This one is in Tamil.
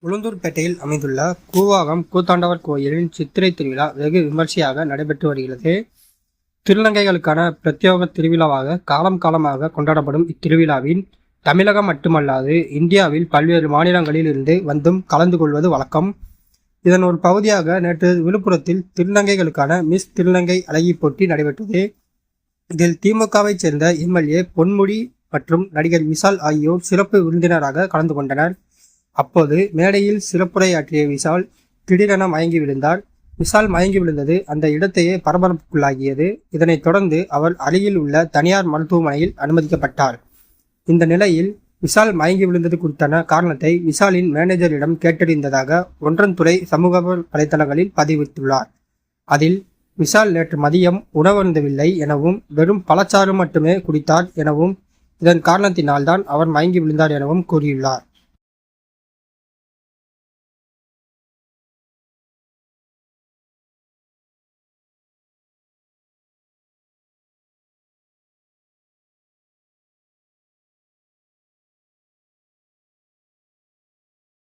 உளுந்தூர்பேட்டையில் அமைந்துள்ள கூவாகம் கூத்தாண்டவர் கோயிலின் சித்திரை திருவிழா வெகு விமர்சையாக நடைபெற்று வருகிறது. திருநங்கைகளுக்கான பிரத்யேக திருவிழாவாக காலம் காலமாக கொண்டாடப்படும் இத்திருவிழாவில் தமிழகம் மட்டுமல்லாது இந்தியாவில் பல்வேறு மாநிலங்களில் இருந்து வந்தும் கலந்து கொள்வது வழக்கம். இதன் ஒரு பகுதியாக நேற்று விழுப்புரத்தில் திருநங்கைகளுக்கான மிஸ் திருநங்கை அழகி போட்டி நடைபெற்றது. இதில் திமுகவை சேர்ந்த எம்எல்ஏ பொன்முடி மற்றும் நடிகர் விஷால் ஆகியோர் சிறப்பு விருந்தினராக கலந்து கொண்டனர். அப்போது மேடையில் சிறப்புரையாற்றிய விஷால் திடீரென மயங்கி விழுந்தார். விஷால் மயங்கி விழுந்தது அந்த இடத்தையே பரபரப்புக்குள்ளாகியது. இதனைத் தொடர்ந்து அவர் அருகில் உள்ள தனியார் மருத்துவமனையில் அனுமதிக்கப்பட்டார். இந்த நிலையில் விஷால் மயங்கி விழுந்தது குறித்தான காரணத்தை விஷாலின் மேனேஜரிடம் கேட்டறிந்ததாக ஒன்றன்துறை சமூக வலைதளங்களில் பதிவிட்டுள்ளார். அதில் விஷால் நேற்று மதியம் உணவருந்தவில்லை எனவும் வெறும் பழச்சாறு மட்டுமே குடித்தார் எனவும் இதன் காரணத்தினால்தான் அவர் மயங்கி விழுந்தார் எனவும் கூறியுள்ளார்.